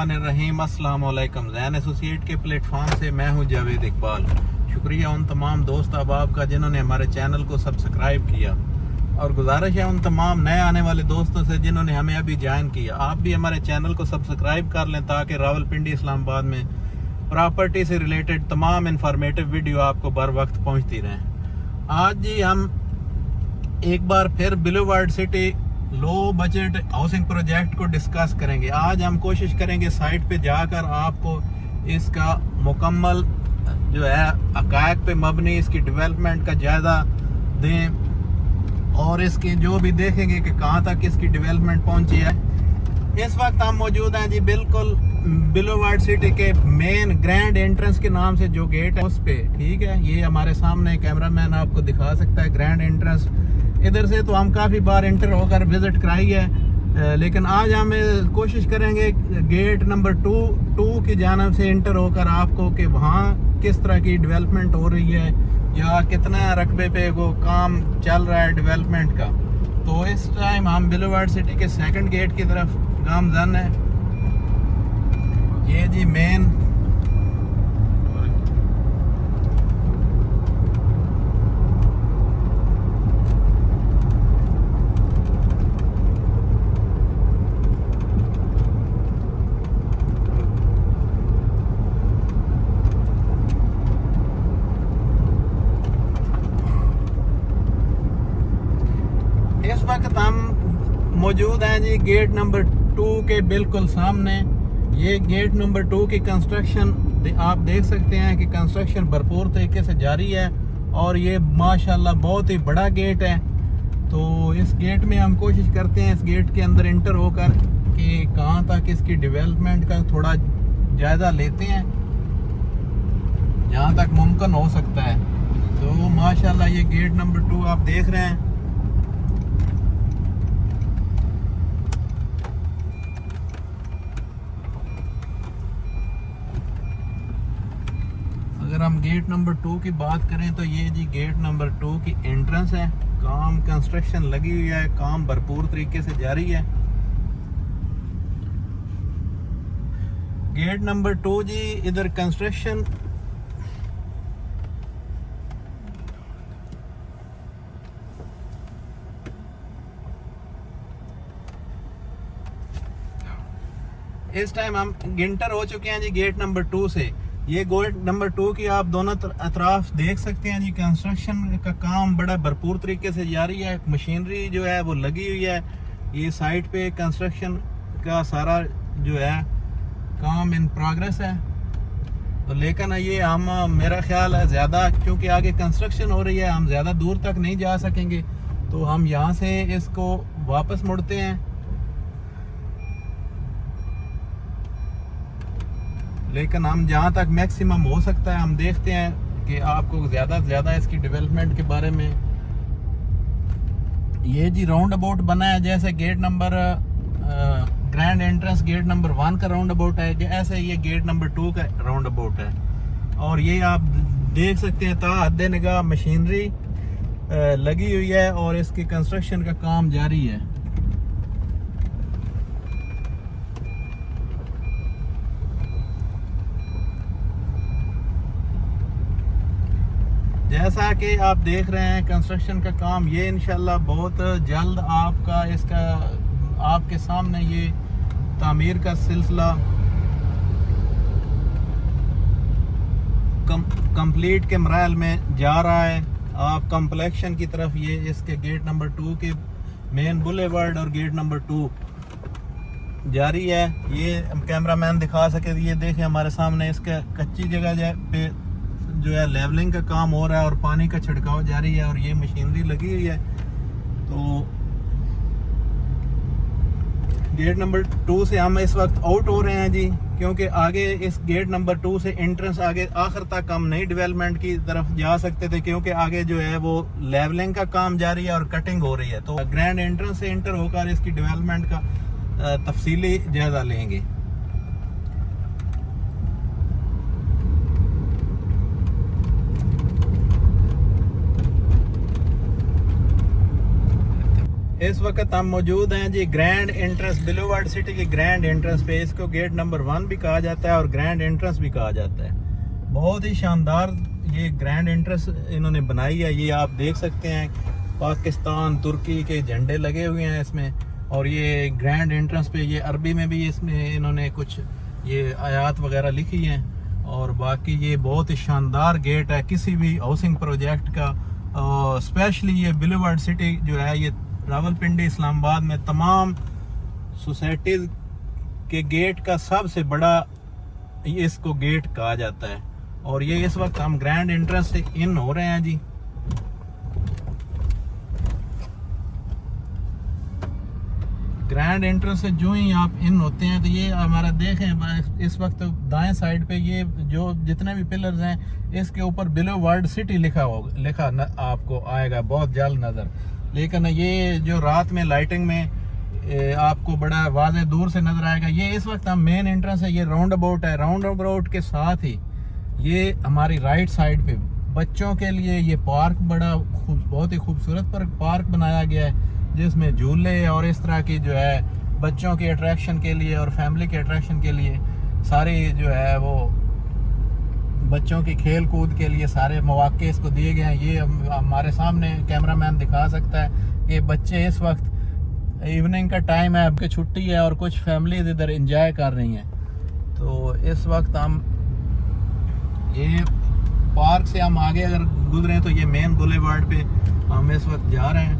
बिस्मिल्लाहिर्रहमानिर्रहीम। अस्सलाम वालेकुम। ज़ैन एसोसिएट के प्लेटफॉर्म से मैं हूं जावेद इकबाल। शुक्रिया उन तमाम दोस्त अहबाब का जिन्होंने हमारे चैनल को सब्सक्राइब किया, और गुजारिश है उन तमाम नए आने वाले दोस्तों से जिन्होंने हमें अभी ज्वाइन किया, आप भी हमारे चैनल को सब्सक्राइब कर लें ताकि रावलपिंडी इस्लामाबाद में प्रॉपर्टी से रिलेटेड तमाम इंफॉर्मेटिव वीडियो आपको बर वक्त पहुँचती रहें। आज जी हम एक बार फिर boulevard city low budget housing project को डिस्कस करेंगे। आज हम कोशिश करेंगे साइट पे जाकर आपको इसका मुकम्मल जो है हक़ाइक़ पे मबनी इसकी डेवलपमेंट का जायज़ा दें, और इसकी जो भी देखेंगे कि कहाँ तक इसकी डेवलपमेंट पहुँची है। इस वक्त हम मौजूद हैं जी बिल्कुल बुलेवार्ड सिटी के मेन ग्रैंड एंट्रेंस के नाम से जो गेट है उस पे, ठीक है। ये हमारे सामने कैमरामैन आपको दिखा सकता है ग्रैंड एंट्रेंस। इधर से तो हम काफ़ी बार इंटर होकर विज़िट कराई है, लेकिन आज हम कोशिश करेंगे गेट नंबर टू की जानिब से इंटर होकर आपको कि वहाँ किस तरह की डेवलपमेंट हो रही है या कितना रकबे पे वो काम चल रहा है डेवलपमेंट का। तो इस टाइम हम बुलेवार्ड सिटी के सेकंड गेट की तरफ गामजन है। ये जी मेन इस वक्त हम मौजूद हैं जी गेट नंबर 2 के बिल्कुल सामने। ये गेट नंबर 2 की कंस्ट्रक्शन आप देख सकते हैं कि कंस्ट्रक्शन भरपूर तरीके से जारी है, और ये माशाल्लाह बहुत ही बड़ा गेट है। तो इस गेट में हम कोशिश करते हैं इस गेट के अंदर इंटर होकर कि कहाँ तक इसकी डेवलपमेंट का थोड़ा जायज़ा लेते हैं जहाँ तक मुमकिन हो सकता है। तो माशाल्लाह ये गेट नंबर 2 आप देख रहे हैं। अगर हम गेट नंबर 2 की बात करें तो ये जी गेट नंबर 2 की एंट्रेंस है। काम कंस्ट्रक्शन लगी हुई है, काम भरपूर तरीके से जारी है। गेट नंबर 2 जी इधर कंस्ट्रक्शन इस टाइम हम इंटर हो चुके हैं जी गेट नंबर 2 से। ये गेट नंबर 2 की आप दोनों अतराफ देख सकते हैं जी कंस्ट्रक्शन का काम बड़ा भरपूर तरीके से जारी है। मशीनरी जो है वो लगी हुई है। ये साइट पे कंस्ट्रक्शन का सारा जो है काम इन प्रोग्रेस है। तो लेकिन ये हम मेरा ख्याल है ज़्यादा क्योंकि आगे कंस्ट्रक्शन हो रही है हम ज़्यादा दूर तक नहीं जा सकेंगे, तो हम यहाँ से इसको वापस मुड़ते हैं। लेकिन हम जहाँ तक मैक्सिमम हो सकता है हम देखते हैं कि आपको ज़्यादा से ज़्यादा इसकी डेवलपमेंट के बारे में। ये जी राउंड अबाउट बना है जैसे gate number grand entrance gate number 1 का राउंड अबाउट है, ऐसे ये गेट नंबर 2 का राउंड अबाउट है। और ये आप देख सकते हैं ता हद्दे निगाह मशीनरी लगी हुई है और इसकी कंस्ट्रक्शन का काम जारी है। जैसा कि आप देख रहे हैं कंस्ट्रक्शन का काम ये इंशाल्लाह बहुत जल्द आपका इसका आपके सामने ये तामीर का सिलसिला कंप्लीट के मराहल में जा रहा है। आप कम्प्लेक्शन की तरफ ये इसके गेट नंबर 2 के मेन बुलेवार्ड और गेट नंबर 2 जारी है। ये कैमरामैन दिखा सके ये देखें हमारे सामने इसका कच्ची जगह पे जो है लेवलिंग का काम हो रहा है और पानी का छिड़काव जारी है और ये मशीनरी लगी हुई है। तो गेट नंबर 2 से हम इस वक्त आउट हो रहे हैं जी, क्योंकि आगे इस गेट नंबर 2 से एंट्रेंस आगे आखिर तक हम नई डेवलपमेंट की तरफ जा सकते थे, क्योंकि आगे जो है वो लेवलिंग का काम जारी है और कटिंग हो रही है। तो ग्रैंड एंट्रेंस से एंटर होकर इसकी डेवलपमेंट का तफसीली जायजा लेंगे। इस वक्त हम मौजूद हैं जी ग्रैंड एंट्रेंस, बुलेवार्ड सिटी की ग्रैंड एंट्रेंस पे। इसको गेट नंबर 1 भी कहा जाता है और ग्रैंड एंट्रेंस भी कहा जाता है। बहुत ही शानदार ये ग्रैंड एंट्रेंस इन्होंने बनाई है। ये आप देख सकते हैं पाकिस्तान तुर्की के झंडे लगे हुए हैं इसमें। और ये ग्रैंड एंट्रेंस पे ये अरबी में भी इसमें इन्होंने कुछ ये आयात वगैरह लिखी हैं। और बाकी ये बहुत ही शानदार गेट है किसी भी हाउसिंग प्रोजेक्ट का। स्पेशली ये बुलेवार्ड सिटी जो है ये रावलपिंडी इस्लामाबाद में तमाम सोसाइटीज के गेट का सबसे बड़ा इसको गेट कहा जाता है। और ये इस वक्त हम ग्रैंड एंट्रेंस से इन हो रहे हैं जी। ग्रैंड एंट्रेंस से जो ही आप इन होते हैं तो ये हमारा देखें इस वक्त दाएं साइड पे ये जो जितने भी पिलर्स हैं इसके ऊपर बुलेवार्ड सिटी लिखा आपको आएगा बहुत जल्द नज़र। लेकिन ये जो रात में लाइटिंग में आपको बड़ा वाज़े दूर से नज़र आएगा। ये इस वक्त हम मेन एंट्रेंस है, ये राउंड अबाउट है। राउंड अबाउट के साथ ही ये हमारी राइट साइड पे बच्चों के लिए ये पार्क बड़ा बहुत ही खूबसूरत पार्क बनाया गया है जिसमें झूले और इस तरह की जो है बच्चों के अट्रैक्शन के लिए और फैमिली के अट्रैक्शन के लिए सारी जो है वो बच्चों की खेल कूद के लिए सारे मौके इसको दिए गए हैं। ये हमारे सामने कैमरामैन दिखा सकता है। ये बच्चे इस वक्त इवनिंग का टाइम है, आपकी छुट्टी है और कुछ फैमिलीज इधर एंजॉय कर रही हैं। तो इस वक्त हम ये पार्क से हम आगे अगर गुजरे तो ये मेन बुलेवार्ड पे हम इस वक्त जा रहे हैं।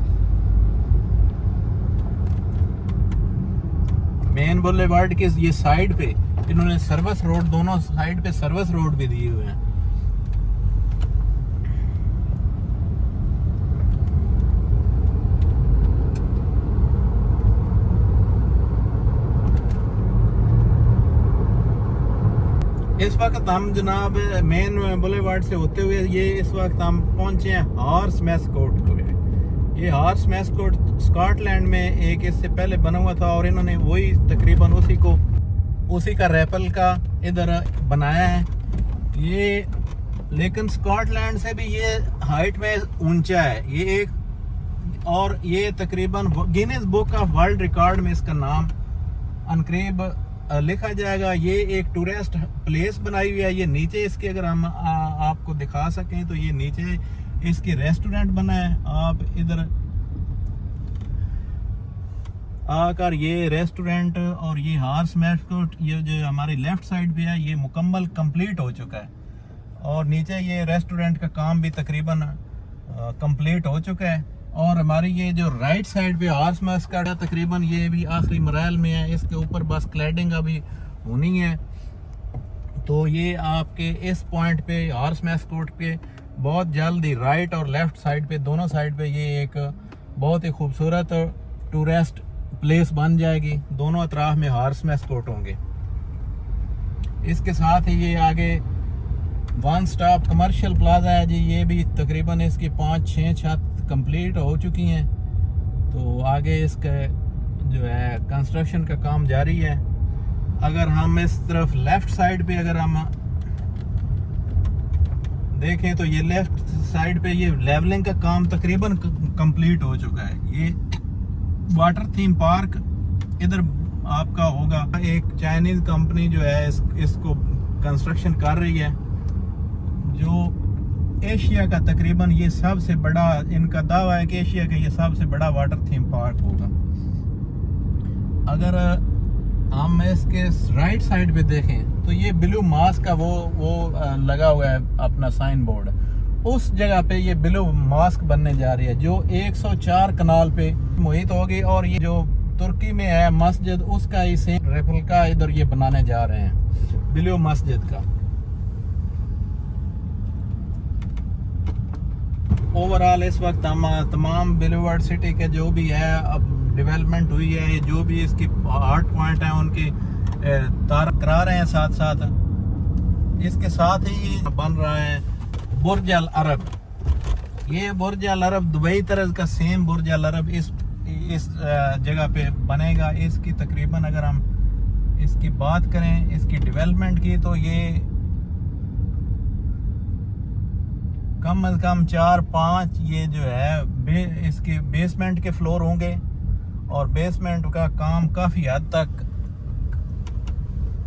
मेन बुलेवार्ड के ये साइड पे इन्होंने सर्विस रोड, दोनों साइड पे सर्विस रोड भी दिए हुए हैं। इस वक्त हम जनाब मेन बुलेवार्ड से होते हुए ये इस वक्त हम पहुंचे हैं हॉर्स मैस्कोट को। ये हॉर्स मैस्कोट स्कॉटलैंड में एक इससे पहले बना हुआ था और इन्होंने वही तकरीबन उसी का रेप्लिका इधर बनाया है ये। लेकिन स्कॉटलैंड से भी ये हाइट में ऊंचा है ये एक। और ये तकरीबन Guinness book of world record में इसका नाम अनकरीब लिखा जाएगा। ये एक टूरिस्ट प्लेस बनाई हुई है। ये नीचे इसके अगर हम आपको दिखा सकें तो ये नीचे इसकी रेस्टोरेंट बना है। आप इधर आकर ये रेस्टोरेंट और ये हॉर्स मैस्कोट ये जो हमारी लेफ्ट साइड पे है ये मुकम्मल कंप्लीट हो चुका है। और नीचे ये रेस्टोरेंट का काम भी तकरीबन कंप्लीट हो चुका है। और हमारी ये जो राइट साइड पे हॉर्स मैस्कोट है तकरीबन ये भी आखिरी मराहल में है। इसके ऊपर बस क्लैडिंग अभी होनी है। तो ये आपके इस पॉइंट पे हॉर्स मैस्कोट पे बहुत जल्द ही राइट और लेफ्ट साइड पे दोनों साइड पे ये एक बहुत ही खूबसूरत टूरिस्ट प्लेस बन जाएगी। दोनों अतराफ में हॉर्स मैस्कोट होंगे। इसके साथ ही ये आगे वन स्टॉप कमर्शियल प्लाजा है जी। ये भी तकरीबन इसकी 5-6 छत कंप्लीट हो चुकी हैं। तो आगे इसका जो है कंस्ट्रक्शन का काम जारी है। अगर हम इस तरफ लेफ्ट साइड पे अगर हम देखें तो ये लेफ्ट साइड पे ये लेवलिंग का काम तकरीबन कंप्लीट हो चुका है। ये वाटर थीम पार्क इधर आपका होगा। एक चाइनीज कंपनी जो है इसको कंस्ट्रक्शन कर रही है जो एशिया का तकरीबन ये सबसे बड़ा, इनका दावा है कि एशिया का ये सबसे बड़ा वाटर थीम पार्क होगा। अगर हम इसके राइट साइड पे देखें तो ये ब्लू मास्क का वो लगा हुआ है अपना साइन बोर्ड। उस जगह पे ये ब्लू मास्क बनने जा रही है जो 104 कनाल पे मुहित होगी। और ये जो तुर्की में है मस्जिद उसका ही सेम रेप्लिका इधर ये बनाने जा रहे हैं ब्लू मस्जिद का। ओवरऑल इस वक्त हम तमाम बुलेवार्ड सिटी के जो भी है अब डेवलपमेंट हुई है, जो भी इसकी हार्ट पॉइंट है उनकी तार करा रहे हैं साथ साथ। इसके साथ ही बन रहा है बुर्ज अल अरब। ये बुर्ज अल अरब दुबई तरह का सेम बुर्ज अल अरब इस जगह पे बनेगा। इसकी तकरीबन अगर हम इसकी बात करें इसकी डेवलपमेंट की तो ये कम अज कम 4-5 ये जो है इसके बेसमेंट के फ्लोर होंगे और बेसमेंट का काम काफ़ी हद तक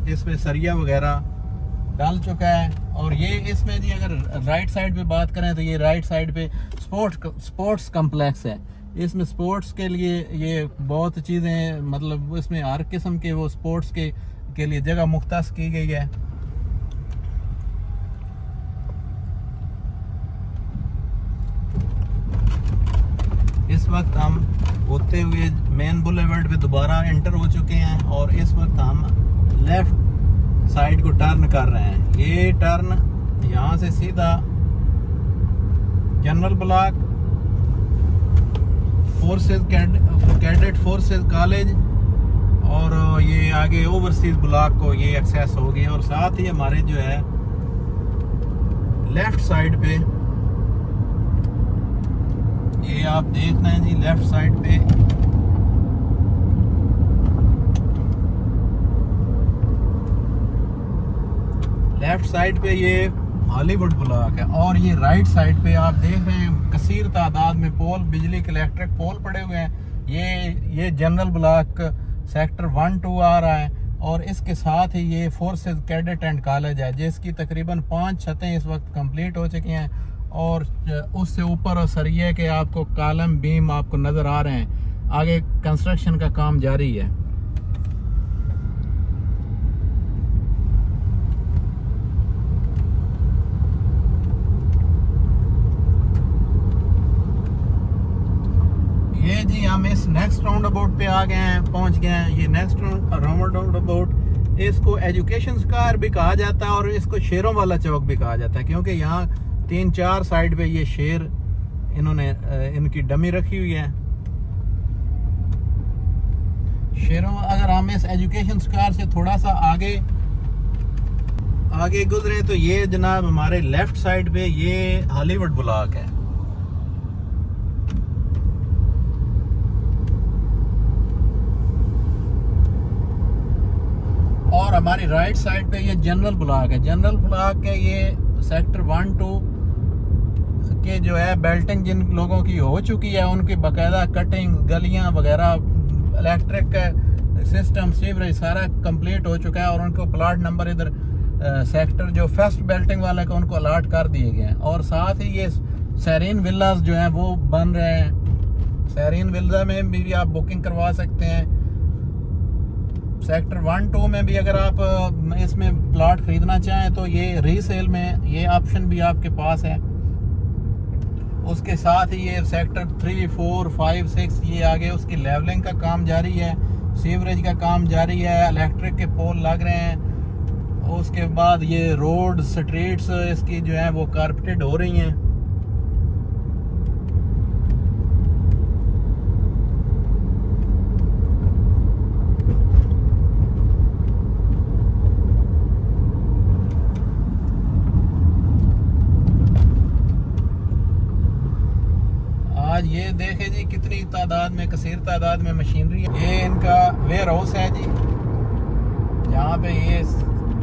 इसमें सरिया वगैरह डाल चुका है। और ये इसमें जी अगर राइट साइड पे बात करें तो ये राइट साइड पे स्पोर्ट्स कम्प्लेक्स है। इसमें स्पोर्ट्स के लिए ये बहुत चीज़ें, मतलब इसमें हर किस्म के वो स्पोर्ट्स के लिए जगह मुख्तस की गई है। इस वक्त हम होते हुए मेन बुलेवर्ड पे दोबारा एंटर हो चुके हैं और इस वक्त हम लेफ्ट साइड को टर्न कर रहे हैं। ये टर्न यहाँ से सीधा general block, cadet forces college और ये आगे ओवरसीज ब्लॉक को ये एक्सेस होगी। और साथ ही हमारे जो है लेफ्ट साइड पे ये आप देख रहे हैं जी, लेफ्ट साइड पे ये हॉलीवुड ब्लॉक है। और ये राइट साइड पे आप देख रहे हैं कसीर तादाद में पोल, बिजली के इलेक्ट्रिक पोल पड़े हुए हैं। ये जनरल ब्लॉक सेक्टर 1-2 आ रहा है और इसके साथ ही ये फोर्सेस कैडेट एंड कॉलेज है जिसकी तकरीबन 5 छतें इस वक्त कंप्लीट हो चुकी हैं और उससे ऊपर और सरिये के आपको कॉलम बीम आपको नज़र आ रहे हैं। आगे कंस्ट्रक्शन का काम जारी है। ये जी हम इस नेक्स्ट राउंड अबाउट पे आ गए हैं, पहुंच गए हैं। ये नेक्स्ट राउंड अबाउट, इसको एजुकेशन स्क्वायर भी कहा जाता है और इसको शेरों वाला चौक भी कहा जाता है क्योंकि यहाँ 3-4 साइड पे ये शेर इन्होंने इनकी डमी रखी हुई है। शेरों, अगर हम इस एजुकेशन स्क्वायर से थोड़ा सा आगे गुजरे तो ये जनाब हमारे लेफ्ट साइड पे ये हॉलीवुड ब्लॉक है। और हमारी राइट साइड पे ये जनरल ब्लॉक है। जनरल ब्लॉक के ये सेक्टर 1-2 के जो है बेल्टिंग जिन लोगों की हो चुकी है उनकी बाकायदा कटिंग, गलियां वगैरह, इलेक्ट्रिक सिस्टम, सीवरेज सारा कंप्लीट हो चुका है और उनको प्लाट नंबर इधर सेक्टर जो फर्स्ट बेल्टिंग वाले का उनको अलॉट कर दिए गए हैं। और साथ ही ये सैरीन विल्लास जो हैं वो बन रहे हैं। सैरीन विल्ला में भी आप बुकिंग करवा सकते हैं। सेक्टर 1-2 में भी अगर आप इसमें प्लॉट खरीदना चाहें तो ये रीसेल में ये ऑप्शन भी आपके पास है। उसके साथ ही ये सेक्टर 3, 4, 5, 6 ये आगे उसकी लेवलिंग का काम जारी है, सीवरेज का काम जारी है, इलेक्ट्रिक के पोल लग रहे हैं। उसके बाद ये रोड स्ट्रीट्स इसकी जो है वो कारपेटेड हो रही हैं। आज ये देखे जी कितनी तादाद में, कसीर तादाद में मशीनरी है। ये इनका वेयर हाउस है जी, जहाँ पे ये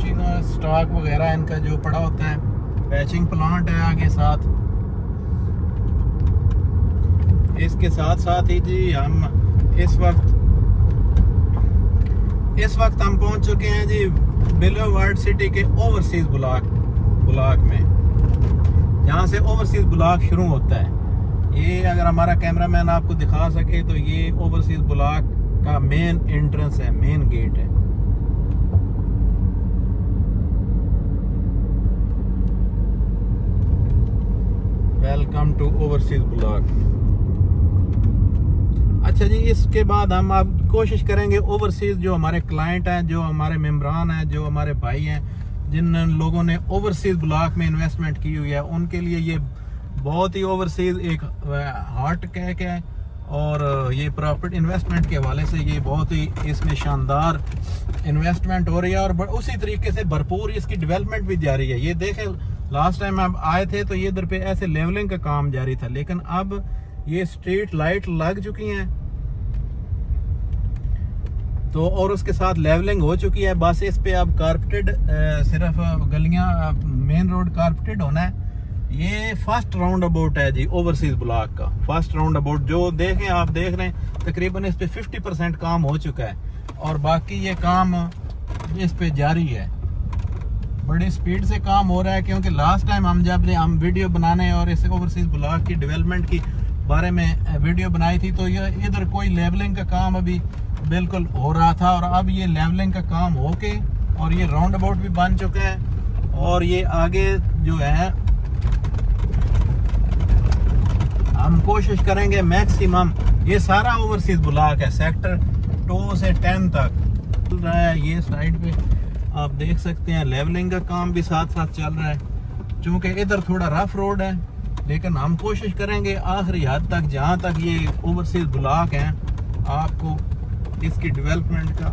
चीज़ों स्टॉक वगैरह इनका जो पड़ा होता है। पैचिंग प्लांट है आगे साथ। इसके साथ साथ ही जी हम इस वक्त हम पहुंच चुके हैं जी बुलेवार्ड सिटी के ओवरसीज ब्लॉक में, जहाँ से ओवरसीज ब्लॉक शुरू होता है। ये अगर हमारा कैमरामैन आपको दिखा सके तो ये ओवरसीज ब्लॉक का मेन एंट्रेंस है, मेन गेट है। Welcome to overseas block. अच्छा जी, इसके बाद हम आप कोशिश करेंगे ओवरसीज जो हमारे क्लाइंट हैं, जो हमारे मेंबरान हैं, जो हमारे भाई हैं, जिन लोगों ने ओवरसीज ब्लॉक में इन्वेस्टमेंट की हुई है, उनके लिए ये बहुत ही ओवरसीज एक हॉट कैक है। और ये प्रॉफिट इन्वेस्टमेंट के हवाले से ये बहुत ही इसमें शानदार इन्वेस्टमेंट हो रही है और उसी तरीके से भरपूर इसकी डेवलपमेंट भी जारी है। ये देखें, लास्ट टाइम आप आए थे तो ये इधर पे ऐसे लेवलिंग का काम जारी था, लेकिन अब ये स्ट्रीट लाइट लग चुकी हैं तो, और उसके साथ लेवलिंग हो चुकी है। बस इस पे अब कारपेटेड सिर्फ गलियां, मेन रोड कारपेटेड होना है ये फर्स्ट राउंड अबाउट है जी ओवरसीज ब्लॉक का। फर्स्ट राउंड अबाउट जो देखें आप देख रहे हैं, तकरीबन इस पे 50% काम हो चुका है और बाकी ये काम इस पे जारी है। बड़ी स्पीड से काम हो रहा है क्योंकि लास्ट टाइम हम वीडियो बनाने और इस ओवरसीज ब्लॉक की डेवलपमेंट की बारे में वीडियो बनाई थी तो ये इधर कोई लेवलिंग का काम अभी बिल्कुल हो रहा था और अब ये लेवलिंग का काम होके और ये राउंड अबाउट भी बन चुका है और ये आगे जो है हम कोशिश करेंगे मैक्सिमम। ये सारा ओवरसीज ब्लॉक है, सेक्टर 2 से 10 तक चल रहा है। ये साइड पे आप देख सकते हैं लेवलिंग का काम भी साथ साथ चल रहा है। चूंकि इधर थोड़ा रफ रोड है लेकिन हम कोशिश करेंगे आखिरी हद तक, जहाँ तक ये ओवरसीज ब्लॉक हैं, आपको इसकी डेवलपमेंट का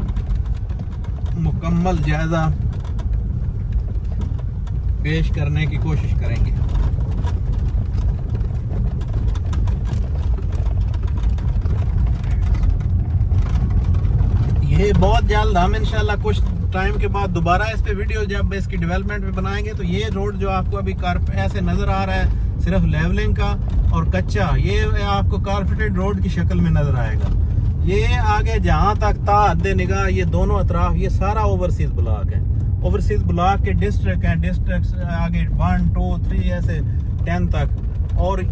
मुकम्मल जायजा पेश करने की कोशिश करेंगे। ये बहुत जल्द हम इंशाल्लाह कुछ टाइम के बाद दोबारा इस पे वीडियो जब इसकी डेवलपमेंट में बनाएंगे तो ये रोड जो आपको अभी ऐसे नजर आ रहा है सिर्फ लेवलिंग का और कच्चा, ये आपको कारपेटेड रोड की शक्ल में नजर आएगा। ये आगे जहां तक ता हद्दे निगाह ये दोनों अतराफ ये सारा ओवरसीज ब्लॉक है। ओवरसीज ब्लॉक के डिस्ट्रिक्ट हैं, डिस्ट्रिक्ट आगे 1 2 3 ऐसे 10 तक और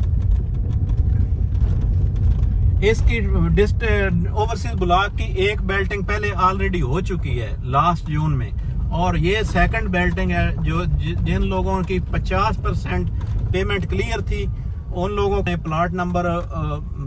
इसकी ओवरसीज ब्लॉक की एक बेल्टिंग पहले ऑलरेडी हो चुकी है लास्ट जून में और ये सेकंड बेल्टिंग है। जो जिन लोगों की 50% पेमेंट क्लियर थी उन लोगों ने प्लॉट नंबर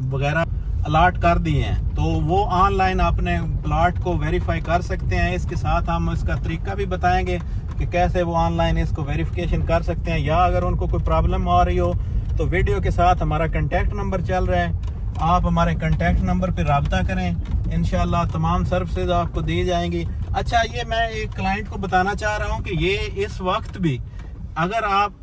वगैरह अलाट कर दिए हैं तो वो ऑनलाइन अपने प्लॉट को वेरीफाई कर सकते हैं। इसके साथ हम इसका तरीका भी बताएंगे कि कैसे वो ऑनलाइन इसको वेरिफिकेशन कर सकते हैं, या अगर उनको कोई प्रॉब्लम आ रही हो तो वीडियो के साथ हमारा कांटेक्ट नंबर चल रहा है, आप हमारे कांटेक्ट नंबर पे राब्ता करें, इंशाल्लाह तमाम सर्विसेज आपको दी जाएंगी। अच्छा, ये मैं एक क्लाइंट को बताना चाह रहा हूँ कि ये इस वक्त भी अगर आप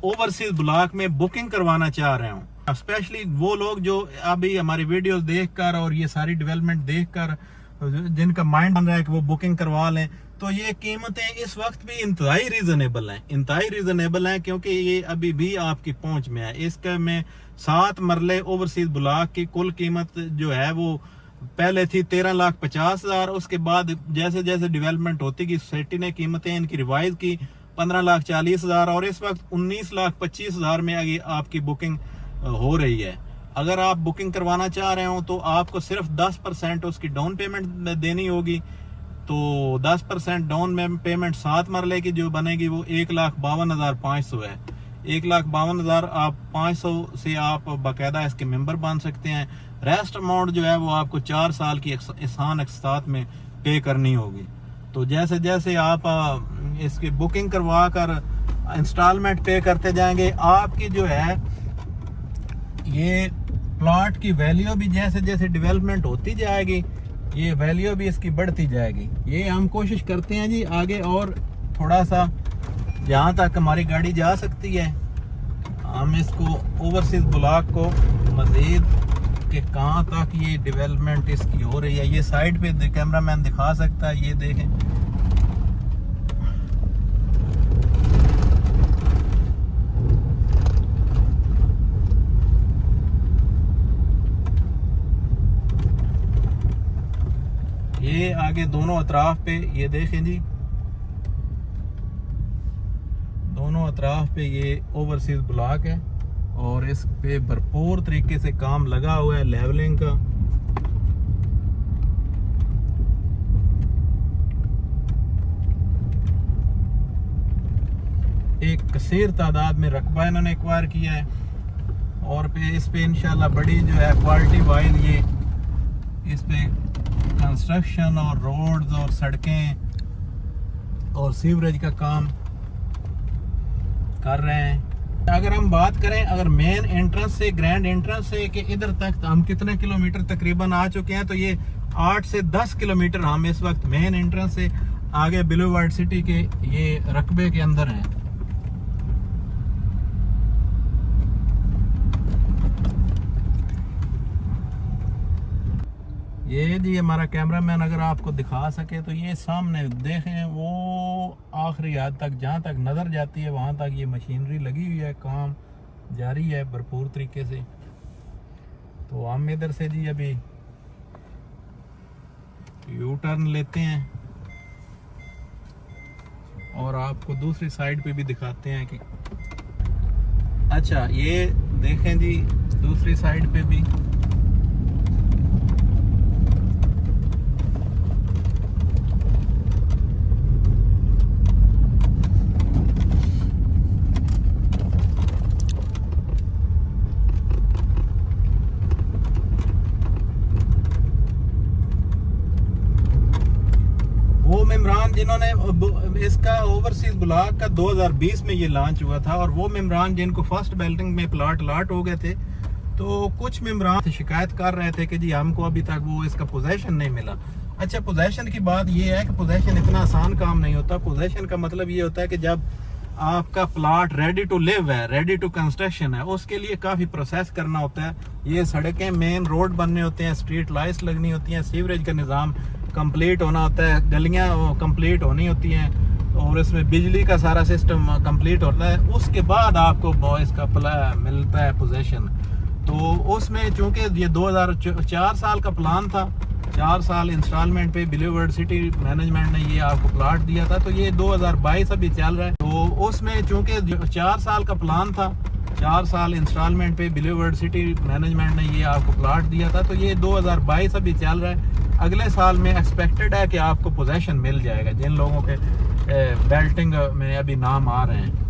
ओवरसीज ब्लॉक में बुकिंग करवाना चाह रहे हो, स्पेशली वो लोग जो अभी हमारी वीडियोस देखकर और ये सारी डेवलपमेंट देखकर जिनका माइंड बन रहा है कि वो बुकिंग करवा लें, तो ये कीमतें इस वक्त भी इंतहाई रीजनेबल हैं क्योंकि ये अभी भी आपकी पहुंच में है। इसके में 7 मरले ओवरसीज ब्लॉक की कुल कीमत जो है वो पहले थी 13,50,000। उसके बाद जैसे जैसे डेवलपमेंट होती गई सोसाइटी ने कीमतें इनकी रिवाइज की 15,40,000 और इस वक्त 19,25,000 में आगे आपकी बुकिंग हो रही है। अगर आप बुकिंग करवाना चाह रहे हो तो आपको सिर्फ 10% उसकी डाउन पेमेंट देनी होगी। तो 10% डाउन पेमेंट 7 मरले की जो बनेगी वो 1,52,500 है। 1,52,000 आप 500 से आप बाकायदा इसके मेंबर बन सकते हैं। रेस्ट अमाउंट जो है वो आपको 4 साल की एहसान अक़सात में पे करनी होगी। तो जैसे जैसे आप इसकी बुकिंग करवा कर इंस्टॉलमेंट पे करते जाएंगे, आपकी जो है ये प्लॉट की वैल्यू भी जैसे जैसे डेवलपमेंट होती जाएगी ये वैल्यू भी इसकी बढ़ती जाएगी। ये हम कोशिश करते हैं जी आगे और थोड़ा सा जहाँ तक हमारी गाड़ी जा सकती है हम इसको ओवरसीज ब्लॉक को मजीद कि कहाँ तक ये डेवलपमेंट इसकी हो रही है। ये साइड पे कैमरामैन दिखा सकता है, ये देखें ये आगे दोनों अतराफ पे ये देखें जी, दोनों अतराफ पे ये ओवरसीज ब्लॉक है और इस पे भरपूर तरीके से काम लगा हुआ है लेवलिंग का। एक कसीर तादाद में रकबा इन्होंने एक्वायर किया है और इस पे इंशाल्लाह बड़ी जो है क्वालिटी वाइज ये इस पे कंस्ट्रक्शन और रोड्स और सड़कें और सीवरेज का काम कर रहे हैं। अगर हम बात करें अगर मेन एंट्रेंस से ग्रैंड एंट्रेंस से कि इधर तक हम कितने किलोमीटर तकरीबन आ चुके हैं, तो ये 8 से 10 किलोमीटर हम इस वक्त मेन एंट्रेंस से आगे ब्लूवर्ड सिटी के ये रकबे के अंदर हैं। ये जी हमारा कैमरामैन अगर आपको दिखा सके तो ये सामने देखें वो आखिरी हद तक, जहाँ तक नज़र जाती है वहाँ तक ये मशीनरी लगी हुई है, काम जारी है भरपूर तरीके से। तो हम इधर से जी अभी यू टर्न लेते हैं और आपको दूसरी साइड पे भी दिखाते हैं कि अच्छा ये देखें जी दूसरी साइड पे भी वो मेमरान जिन्होंने इसका ओवरसीज ब्लॉक का 2020 में ये लॉन्च हुआ था, और वो मेमरान जिनको फर्स्ट बेल्टिंग में प्लाट अलॉट हो गए थे, तो कुछ मेमरान शिकायत कर रहे थे कि जी हमको अभी तक वो इसका पोजेशन नहीं मिला। अच्छा, पोजेशन की बात ये है कि पोजेशन इतना आसान काम नहीं होता। पोजेशन का मतलब ये होता है कि जब आपका प्लाट रेडी टू लिव है, रेडी टू कंस्ट्रक्शन है, उसके लिए काफ़ी प्रोसेस करना होता है। ये सड़कें, मेन रोड बनने होते हैं, स्ट्रीट लाइट्स लगनी होती हैं, सीवरेज का निज़ाम कंप्लीट होना होता है, गलियां कंप्लीट होनी होती हैं, और इसमें बिजली का सारा सिस्टम कंप्लीट होता है। उसके बाद आपको इसका मिलता है पोजेशन। तो उसमें चूँकि ये 2004 साल का प्लान था, 4 साल इंस्टॉलमेंट पे बिलीवर्ड सिटी मैनेजमेंट ने ये आपको प्लाट दिया था, तो ये 2022 अभी चल रहा है। तो उसमें चूँकि 4 साल का प्लान था, 4 साल इंस्टॉलमेंट पे बिलीवर्ड सिटी मैनेजमेंट ने ये आपको प्लाट दिया था, तो ये 2022 अभी चल रहा है। अगले साल में एक्सपेक्टेड है कि आपको पोजेशन मिल जाएगा जिन लोगों के बेल्टिंग में अभी नाम आ रहे हैं।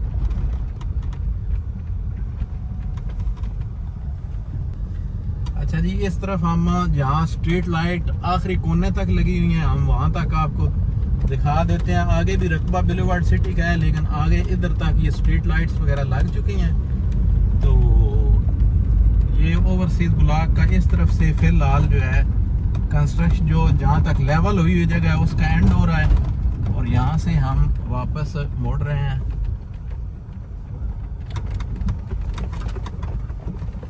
अच्छा जी, इस तरफ हम जहाँ स्ट्रीट लाइट आखिरी कोने तक लगी हुई हैं, हम वहाँ तक आपको दिखा देते हैं। आगे भी रकबा बिलीवर्ड सिटी का है, लेकिन आगे इधर तक ये स्ट्रीट लाइट्स वगैरह लग चुकी हैं। तो ये ओवरसीज ब्लॉक का इस तरफ से फिलहाल जो है कंस्ट्रक्शन जो जहाँ तक लेवल हुई हुई जगह है उसका एंड हो रहा है, और यहाँ से हम वापस मुड़ रहे हैं।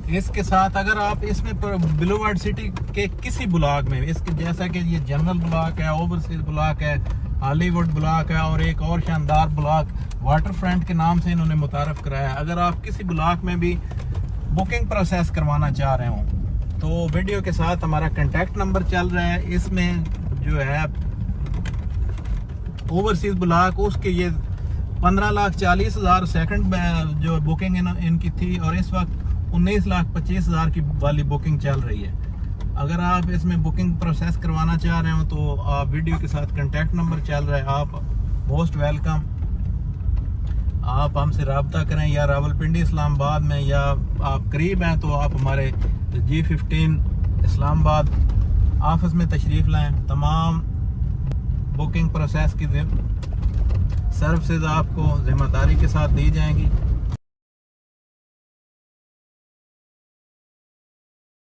इसके साथ अगर आप इसमें बिलीवर्ड सिटी के किसी ब्लॉक में, इसके जैसा कि ये जनरल ब्लॉक है, ओवरसीज ब्लॉक है, हॉलीवुड ब्लॉक है, और एक और शानदार ब्लॉक वाटर फ्रंट के नाम से इन्होंने मुतारफ कराया है। अगर आप किसी ब्लॉक में भी बुकिंग प्रोसेस करवाना चाह रहे हो तो वीडियो के साथ हमारा कांटेक्ट नंबर चल रहा है। इसमें जो है ओवरसीज ब्लॉक, उसके ये 15,40,000 सेकंड जो बुकिंग इनकी थी, और इस वक्त 19,25,000 की वाली बुकिंग चल रही है। अगर आप इसमें बुकिंग प्रोसेस करवाना चाह रहे हो तो आप वीडियो के साथ कांटेक्ट नंबर चल रहा है, आप मोस्ट वेलकम। आप हमसे रब्ता करें, या रावलपिंडी इस्लामाबाद में, या आप करीब हैं तो आप हमारे G15 इस्लामाबाद ऑफिस में तशरीफ़ लाएं। तमाम बुकिंग प्रोसेस की सर्विसेज आपको ज़िम्मेदारी के साथ दी जाएंगी।